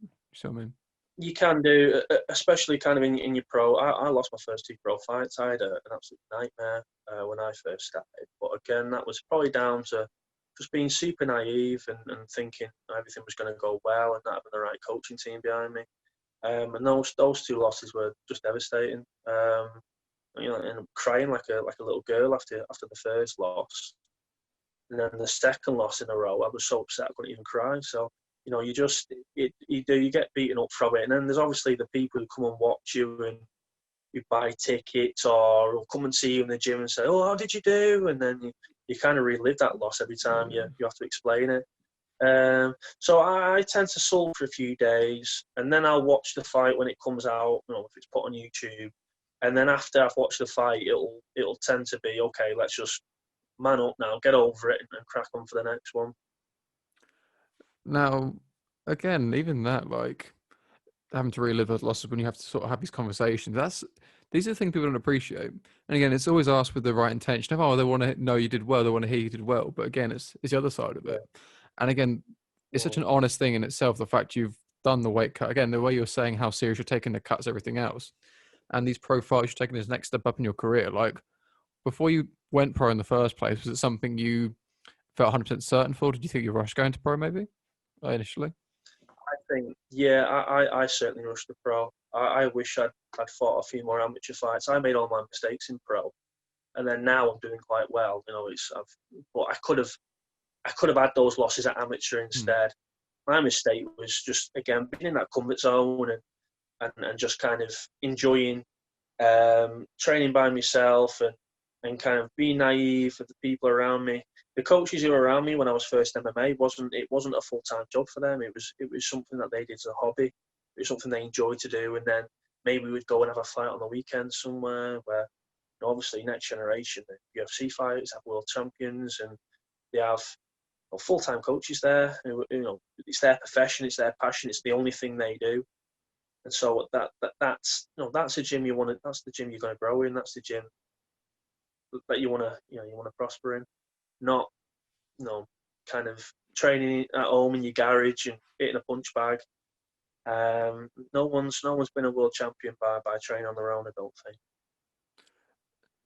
You see what I mean? You can do, especially kind of in your pro. I lost my first 2 pro fights. I had an absolute nightmare when I first started. But again, that was probably down to just being super naive and thinking everything was going to go well and not having the right coaching team behind me. And those 2 losses were just devastating. And crying like a little girl after the first loss. And then the second loss in a row, I was so upset I couldn't even cry. So you get beaten up from it, and then there's obviously the people who come and watch you and you buy tickets or will come and see you in the gym and say, "Oh, how did you do?" And then you kind of relive that loss every time you have to explain it. So I tend to sulk for a few days, and then I'll watch the fight when it comes out. If it's put on YouTube, and then after I've watched the fight, it'll tend to be okay. Let's just man up now, get over it, and crack on for the next one. Now, again, even that, like having to relive those losses when you have to sort of have these conversations. These are the things people don't appreciate. And again, it's always asked with the right intention of, oh, they want to know you did well, they want to hear you did well. But again, it's the other side of Yeah. it. And again, it's such Well, an honest thing in itself. The fact you've done the weight cut, again, the way you're saying how serious you're taking the cuts, everything else, and these profiles you're taking this next step up in your career. Like before you went pro in the first place, was it something you felt 100% certain for? Did you think you rushed going to pro maybe initially? I think, yeah, I certainly rushed the pro. I wish I'd fought a few more amateur fights. I made all my mistakes in pro, and then now I'm doing quite well. You know, but I could have had those losses at amateur instead. My mistake was just again being in that comfort zone and just kind of enjoying training by myself and kind of being naive of the people around me. The coaches who were around me when I was first MMA wasn't a full-time job for them. It was something that they did as a hobby. It was something they enjoyed to do, and then maybe we'd go and have a fight on the weekend somewhere where, you know, obviously next generation, the UFC fighters have world champions and they have, you know, full-time coaches there. You know, it's their profession, it's their passion, it's the only thing they do. And so that's, you know, that's the gym that's the gym you're going to grow in. That's the gym that you want to prosper in, not, you know, kind of training at home in your garage and hitting a punch bag. No one's been a world champion by training on their own, I don't think.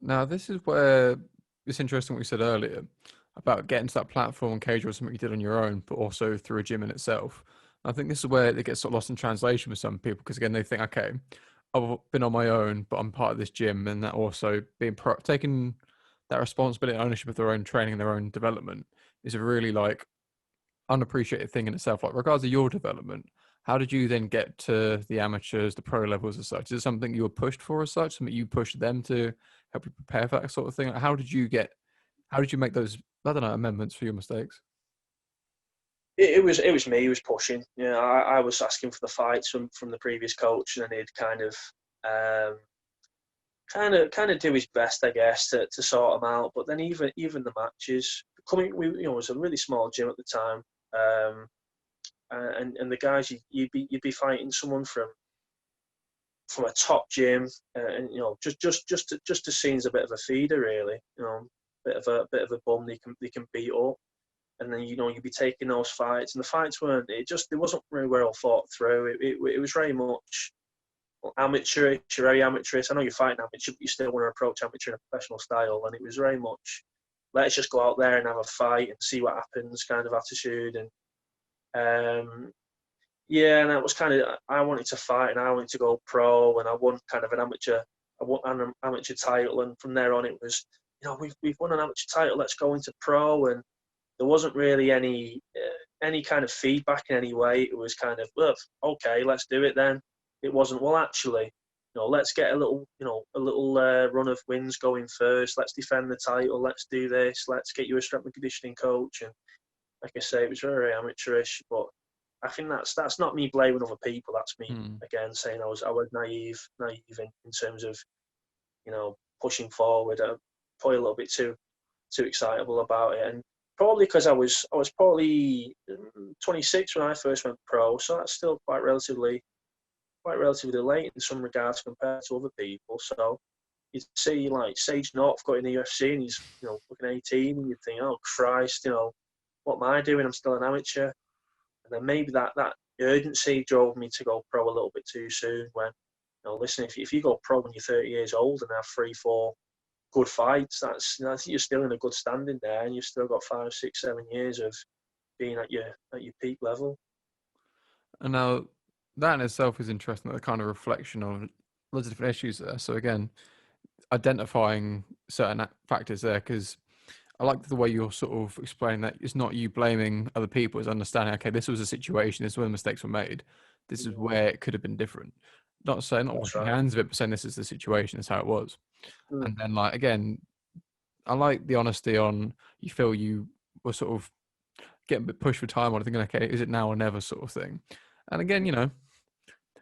Now, this is where it's interesting what you said earlier about getting to that platform on Cage or something you did on your own, but also through a gym in itself. I think this is where it gets sort of lost in translation with some people because, again, they think, okay, I've been on my own, but I'm part of this gym, and that also taking that responsibility and ownership of their own training and their own development is a really like unappreciated thing in itself. Like, regards to your development, how did you then get to the amateurs, the pro levels as such? Is it something you were pushed for as such? Something you pushed them to help you prepare for that sort of thing? Like, how did you make those, I don't know, amendments for your mistakes? It was me who was pushing. You know, I was asking for the fights from the previous coach, and then he'd um, kind of do his best, I guess, to sort them out. But then even the matches, you know, it was a really small gym at the time, and the guys you'd be fighting someone from a top gym, and you know, just to see as a bit of a feeder, really. You know, bit of a bum they can beat up, and then, you know, you'd be taking those fights, and the fights weren't. It wasn't really well thought through. It was very much amateurish, very amateurish. I know you're fighting amateur, but you still want to approach amateur in a professional style, and it was very much let's just go out there and have a fight and see what happens kind of attitude. And yeah, and that was kind of, I wanted to fight and I wanted to go pro, and I won kind of I won an amateur title, and from there on it was, you know, we've won an amateur title, let's go into pro. And there wasn't really any kind of feedback in any way. It was kind of, well, okay, let's do it then. It wasn't, well, actually, you know, let's get a little run of wins going first. Let's defend the title. Let's do this. Let's get you a strength and conditioning coach. And like I say, it was very amateurish. But I think that's not me blaming other people. That's me again saying I was naive in terms of, you know, pushing forward. Probably a little bit too excitable about it, and probably because I was probably 26 when I first went pro, so that's still quite relatively late in some regards compared to other people. So you see, like Sage North got in the UFC and he's, you know, looking 18, and you think, oh Christ, you know, what am I doing? I'm still an amateur. And then maybe that urgency drove me to go pro a little bit too soon. When, you know, listen, if you go pro when you're 30 years old and have 3-4 good fights, that's, you know, I think you're still in a good standing there, and you've still got 5, 6, 7 years of being at your peak level. And now that in itself is interesting, the kind of reflection on loads of different issues there. So again, identifying certain factors there, because I like the way you're sort of explaining that it's not you blaming other people, it's understanding, okay, this was a situation, this is where mistakes were made, this is where it could have been different. Not washing Right. hands of it, but saying this is the situation, this is how it was. Mm. And then, like, again, I like the honesty on you feel you were sort of getting a bit pushed for time on thinking, okay, is it now or never sort of thing. And again, you know,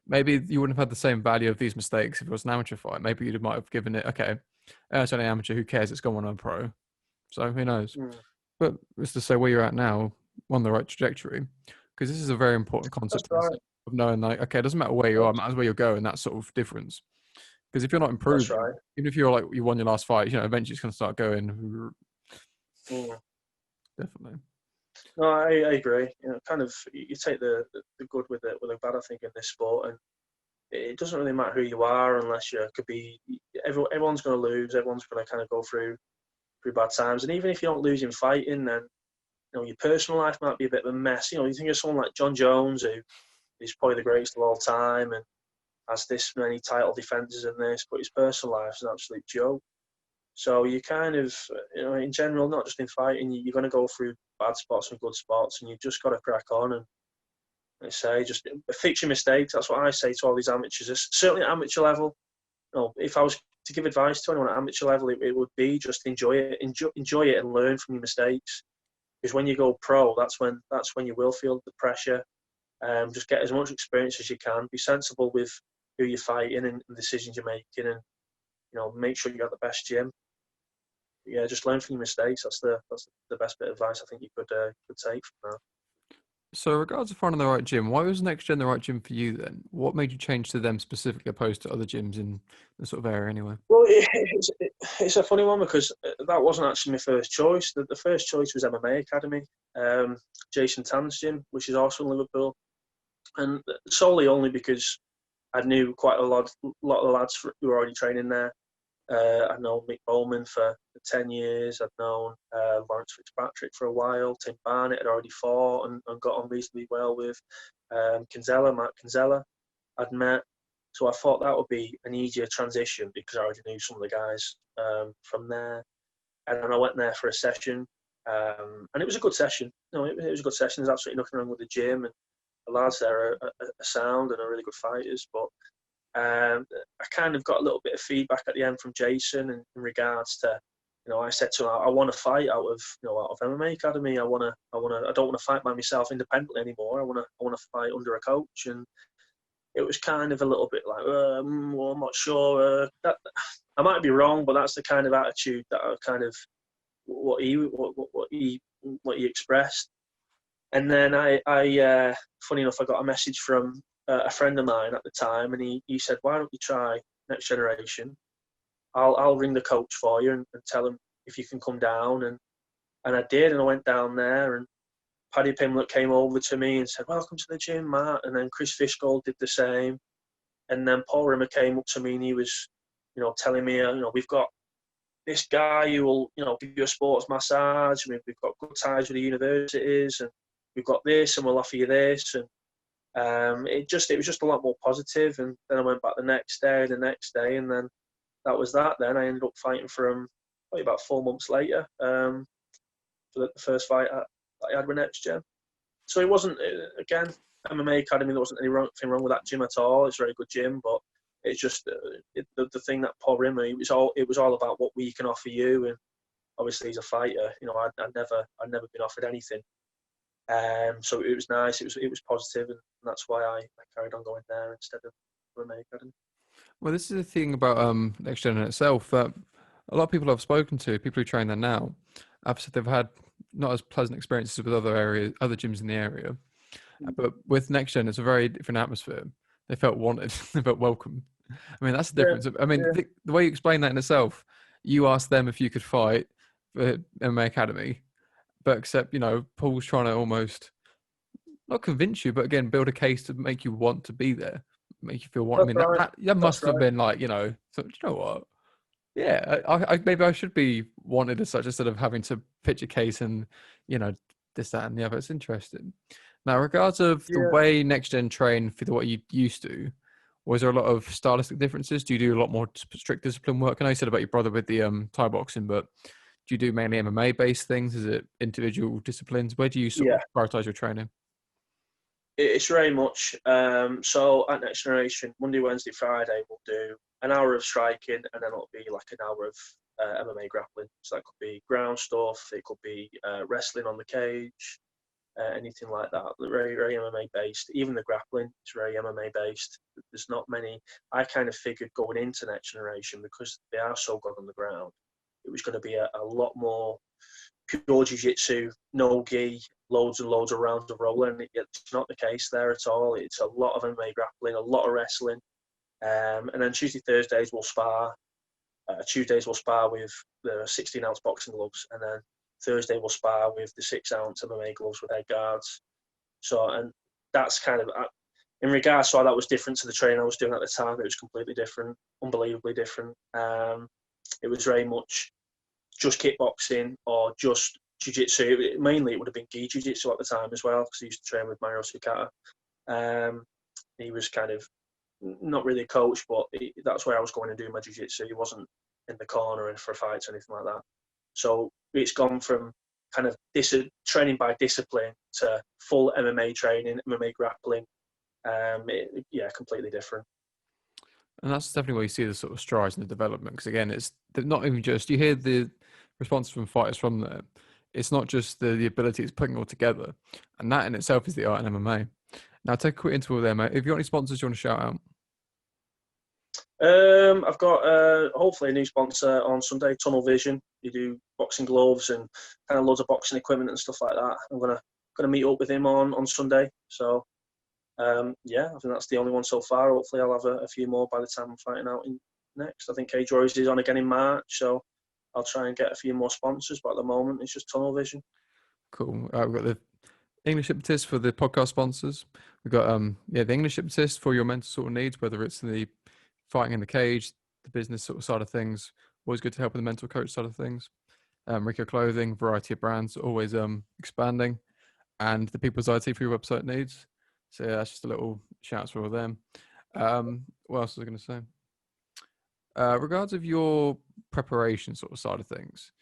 maybe you wouldn't have had the same value of these mistakes if it was an amateur fight. Maybe you might have given it, okay, it's only amateur, who cares? It's going on pro. So who knows? Mm. But it's to say where you're at now on the right trajectory, because this is a very important That's concept in right. itself of knowing, like, okay, it doesn't matter where you are, it matters where you're going. That sort of difference. Because if you're not That's improving, right. even if you're like you won your last fight, eventually it's going to start going. Mm. Definitely. No, I agree. Kind of you take the good with the bad. I think in this sport, and it doesn't really matter who you are unless you could be. Everyone's going to lose. Everyone's going to kind of go through bad times. And even if you don't lose in fighting, then your personal life might be a bit of a mess. You think of someone like John Jones, who is probably the greatest of all time, and has this many title defences in this, but his personal life is an absolute joke. So you kind of, in general, not just in fighting, you're going to go through bad spots and good spots, and you've just got to crack on and, say, just fix your mistakes. That's what I say to all these amateurs. Certainly at amateur level, if I was to give advice to anyone at amateur level, it would be just enjoy it, enjoy it, and learn from your mistakes. Because when you go pro, that's when you will feel the pressure. Just get as much experience as you can. Be sensible with who you're fighting and decisions you're making, and make sure you got the best gym. Yeah, just learn from your mistakes. That's the best bit of advice I think you could take from that. So, regards to finding the right gym, why was Next Gen the right gym for you then? What made you change to them specifically opposed to other gyms in the sort of area anyway? Well, it's a funny one because that wasn't actually my first choice. The first choice was MMA Academy, Jason Tan's gym, which is also in Liverpool, and solely only because I knew quite a lot of the lads who were already training there. I'd known Mick Bowman for 10 years. I'd known Lawrence Fitzpatrick for a while. Tim Barnett had already fought and got on reasonably well with Mark Kinsella I'd met. So I thought that would be an easier transition because I already knew some of the guys from there. And then I went there for a session. And it was a good session. No, it was a good session. There's absolutely nothing wrong with the gym. And the lads there are sound and are really good fighters. But I kind of got a little bit of feedback at the end from Jason in regards to, I said to him, I want to fight out of MMA Academy. I don't want to fight by myself independently anymore. I want to fight under a coach. And it was kind of a little bit like, well, I'm not sure. That I might be wrong, but that's the kind of attitude that I kind of what he expressed. And then funny enough, I got a message from a friend of mine at the time, and he said, "Why don't you try Next Generation? I'll ring the coach for you and tell him if you can come down." And I did, and I went down there, and Paddy Pimlet came over to me and said, "Welcome to the gym, Matt." And then Chris Fishgold did the same. And then Paul Rimmer came up to me and he was, telling me, we've got this guy who will, give you a sports massage. I mean, we've got good ties with the universities, and we've got this, and we'll offer you this. And it was just a lot more positive. And then I went back the next day, and then that was that. Then I ended up fighting for him probably about 4 months later for the first fight that I had with Next Gen. So it wasn't, again, MMA Academy, there wasn't anything wrong with that gym at all. It's a very good gym, but it's just the thing that Paul Rimmer, it was all about what we can offer you. And obviously, he's a fighter. I'd never been offered anything. So it was nice. It was positive, and that's why I carried on going there instead of MMA Academy. Well, this is the thing about Next Gen in itself that a lot of people I've spoken to, people who train there now, have said they've had not as pleasant experiences with other gyms in the area. But with Next Gen, it's a very different atmosphere. They felt wanted, they felt welcome. I mean, that's the difference. I mean, Yeah. the way you explain that in itself, you asked them if you could fight for MMA Academy, but except, Paul's trying to almost not convince you, but again, build a case to make you want to be there, make you feel wanted. I That's mean, right. that must That's have right. been like, so, do you know what? Yeah, I maybe I should be wanted as such instead of having to pitch a case and, this, that, and the other. It's interesting. Now, regards of the Yeah. way Next Gen train for what you used to, was there a lot of stylistic differences? Do you do a lot more strict discipline work? I know you said about your brother with the Thai boxing, but do you do mainly MMA based things? Is it individual disciplines? Where do you sort Yeah. of prioritize your training? It's very much so at Next Generation, Monday, Wednesday, Friday, we'll do an hour of striking, and then it'll be like an hour of MMA grappling. So that could be ground stuff, it could be wrestling on the cage, anything like that. Very, very MMA based. Even the grappling is very MMA based. There's not many. I kind of figured going into Next Generation, because they are so good on the ground, it was going to be a lot more pure jiu-jitsu, no gi, loads and loads of rounds of rolling. It's not the case there at all. It's a lot of MMA grappling, a lot of wrestling. And then Tuesday, Thursdays we'll spar. Tuesdays we'll spar with the 16-ounce boxing gloves, and then Thursday we'll spar with the 6-ounce MMA gloves with head guards. So, and that's kind of, in regards to how that was different to the training I was doing at the time, it was completely different, unbelievably different. It was very much just kickboxing or just jiu-jitsu. Mainly it would have been gi jiu-jitsu at the time as well, because I used to train with Mario Sukata. He was kind of not really a coach, but that's where I was going to do my jiu-jitsu. He wasn't in the corner and for fights or anything like that. So it's gone from kind of training by discipline to full MMA training, MMA grappling. Completely different. And that's definitely where you see the sort of strides in the development. Because again, it's not even just, you hear the response from fighters from there. It's not just the ability, it's putting it all together. And that in itself is the art in MMA. Now, take a quick interval there, mate. If you've got any sponsors you want to shout out? I've got hopefully a new sponsor on Sunday, Tunnel Vision. You do boxing gloves and kind of loads of boxing equipment and stuff like that. I'm gonna meet up with him on Sunday. So I think that's the only one so far. Hopefully I'll have a few more by the time I'm fighting out in next. I think Cage Warriors is on again in March, so I'll try and get a few more sponsors, but at the moment it's just Tunnel Vision. Cool. We've got the English Hypnotist for the podcast sponsors. We've got the English Hypnotist for your mental sort of needs, whether it's the fighting in the cage, the business sort of side of things. Always good to help with the mental coach side of things. Rieco Clothing, variety of brands, always expanding. And the People's IT for your website needs. So yeah, that's just a little shout out for all of them. What else was I going to say? Regards of your preparation sort of side of things,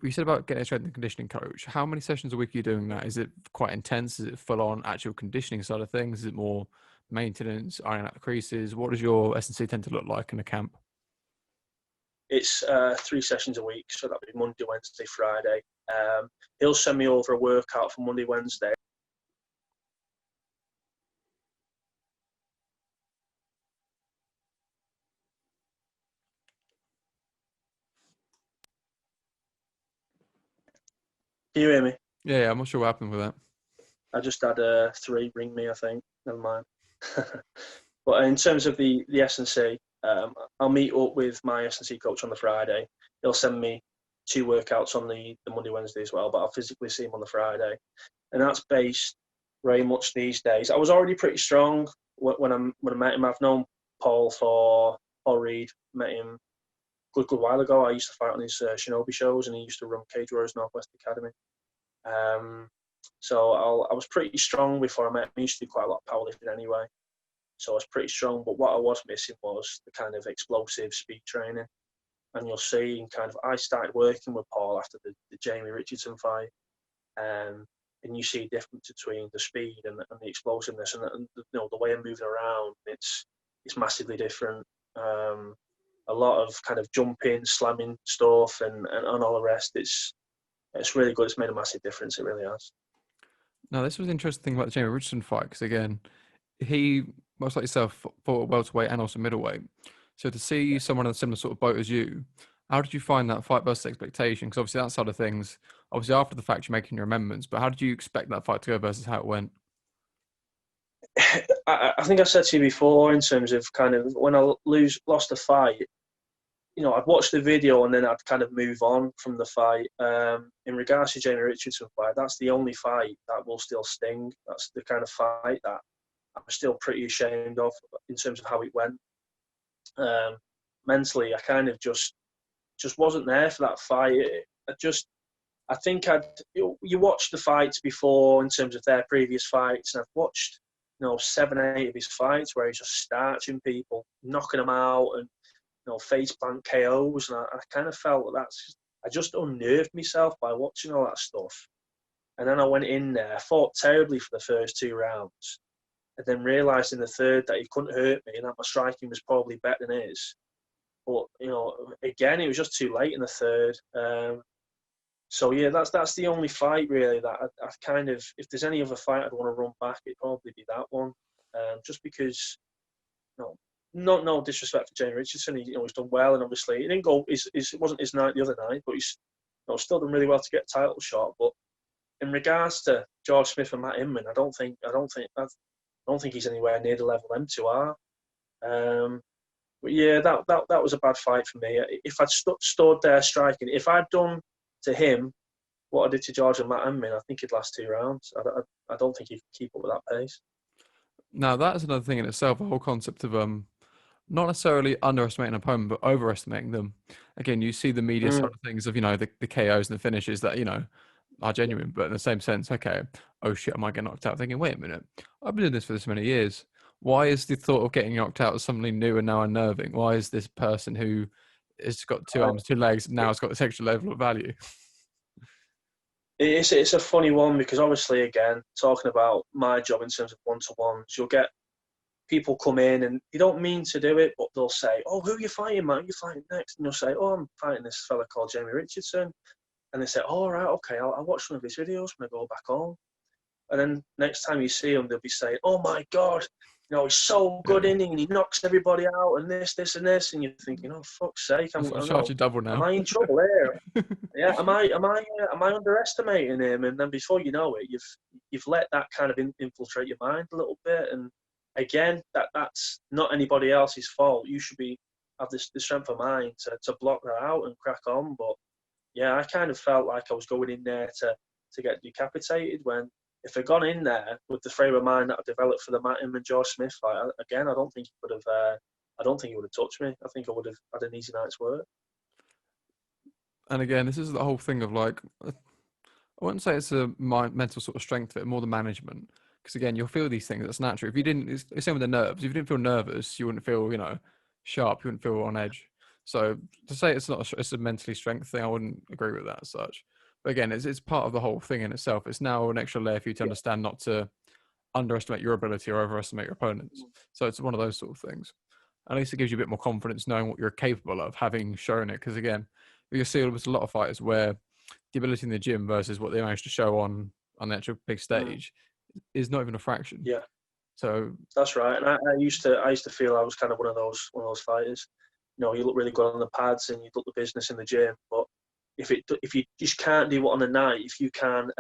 you said about getting a strength and conditioning coach. How many sessions a week are you doing that? Is it quite intense? Is it full on actual conditioning side of things? Is it more maintenance, ironing out the creases? What does your S&C tend to look like in a camp? It's 3 sessions a week, so that'll be Monday, Wednesday, Friday. He'll send me over a workout for Monday, Wednesday. Can you hear me? Yeah, I'm not sure what happened with that. I just had 3 ring me, I think. Never mind. But in terms of the S&C, I'll meet up with my S&C coach on the Friday. He'll send me 2 workouts on the Monday, Wednesday as well, but I'll physically see him on the Friday. And that's based very much these days. I was already pretty strong when I met him. I've known Paul Reed, met him a good while ago. I used to fight on his Shinobi shows, and he used to run Cage Warriors Northwest Academy. So I was pretty strong before I met him. I used to do quite a lot of powerlifting anyway. So I was pretty strong, but what I was missing was the kind of explosive speed training. And you'll see, I started working with Paul after the Jamie Richardson fight, and you see a difference between the speed and the explosiveness, and the way I'm moving around. It's massively different. A lot of kind of jumping, slamming stuff, and all the rest. It's really good. It's made a massive difference. It really has. Now, this was an interesting thing about the Jamie Richardson fight, because again, he, most like yourself, fought at welterweight and also middleweight. So to see someone in a similar sort of boat as you, how did you find that fight versus expectation? Because obviously that side of things, obviously after the fact you're making your amendments, but how did you expect that fight to go versus how it went? I think I said to you before, in terms of kind of when I lost a fight, I'd watch the video and then I'd kind of move on from the fight. In regards to Jamie Richardson fight, that's the only fight that will still sting. That's the kind of fight that I'm still pretty ashamed of in terms of how it went. Mentally, I kind of just wasn't there for that fight. I think you watch the fights before in terms of their previous fights, and I've watched 7, 8 of his fights where he's just starching people, knocking them out, and face plant KOs, and I kind of felt I just unnerved myself by watching all that stuff. And then I went in there, fought terribly for the first 2 rounds, and then realised in the third that he couldn't hurt me and that my striking was probably better than his. But again, it was just too late in the third. So yeah, that's the only fight really that I've kind of, if there's any other fight I'd want to run back, it'd probably be that one. Just because, no disrespect for Jamie Richardson, he's done well, and obviously it didn't go. It wasn't his night the other night, but still done really well to get a title shot. But in regards to George Smith and Matt Inman, I don't think he's anywhere near the level them two are. But yeah, that was a bad fight for me. If I'd stood there striking, if I'd done to him what I did to George and Matt Inman, I think he'd last 2 rounds. I don't think he could keep up with that pace. Now that's another thing in itself. The whole concept of not necessarily underestimating an opponent, but overestimating them. Again, you see the media side of things of, the KOs and the finishes that, are genuine, but in the same sense, okay, oh shit, I might get knocked out. Thinking, wait a minute, I've been doing this for this many years. Why is the thought of getting knocked out something new and now unnerving? Why is this person who has got 2 arms, 2 legs, now has got this extra level of value? It's a funny one because obviously, again, talking about my job in terms of one-to-ones, you'll get people come in and they don't mean to do it, but they'll say, "Oh, who are you fighting, man? Who are you fighting next?" And you'll say, "Oh, I'm fighting this fella called Jamie Richardson." And they say, "Oh, right, okay, I'll watch one of his videos when I go back home." And then next time you see him, they'll be saying, "Oh my God, he's so good in and he knocks everybody out and this, and this." And you're thinking, "Oh, fuck's sake, I'm charging double now. am I in trouble here? Yeah, am I underestimating him?" And then before you know it, you've let that kind of infiltrate your mind a little bit. And again, that's not anybody else's fault. You should have the strength of mind to block that out and crack on. But yeah, I kind of felt like I was going in there to get decapitated, when if I'd gone in there with the frame of mind that I developed for the Matt Inman and George Smith fight, again, I don't think he would have. I don't think he would have touched me. I think I would have had an easy night's work. And again, this is the whole thing of like, I wouldn't say it's a mental sort of strength of it, more the management. Because again, you'll feel these things. That's natural. If you didn't, it's the same with the nerves. If you didn't feel nervous, you wouldn't feel, sharp. You wouldn't feel on edge. So to say it's not, it's a mentally strength thing, I wouldn't agree with that as such. But again, it's part of the whole thing in itself. It's now an extra layer for you to understand not to underestimate your ability or overestimate your opponents. So it's one of those sort of things. At least it gives you a bit more confidence knowing what you're capable of, having shown it. Because again, you'll see there's a lot of fighters where the ability in the gym versus what they managed to show on the actual big stage is not even a fraction. Yeah. So that's right. And I used to feel I was kind of one of those fighters. You look really good on the pads and you look the business in the gym, but if you just can't do it on the night, if you can't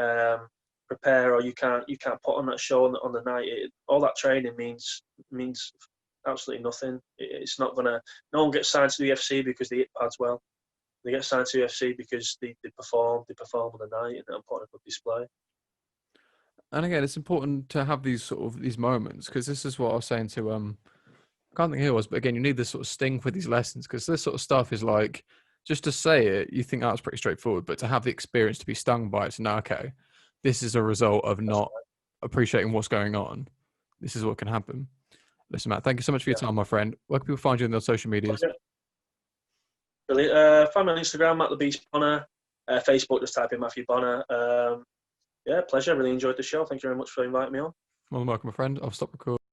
prepare or you can't put on that show on the night, all that training means absolutely nothing. It's not gonna. No one gets signed to the UFC because they hit pads well. They get signed to the UFC because they perform on the night and put on a good display. And again, it's important to have these moments, because this is what I was saying to I can't think who it was, but again, you need this sort of sting for these lessons, because this sort of stuff is like, just to say it, you think that's pretty straightforward, but to have the experience to be stung by it, to know, okay, this is a result of not appreciating what's going on. This is what can happen. Listen, Matt, thank you so much for your time, my friend. Where can people find you on their social medias? Brilliant. Find me on Instagram, Matt the Beast Bonner. Facebook, just type in Matthew Bonner. Yeah, pleasure. Really enjoyed the show. Thank you very much for inviting me on. Well, welcome, my friend. I'll stop recording.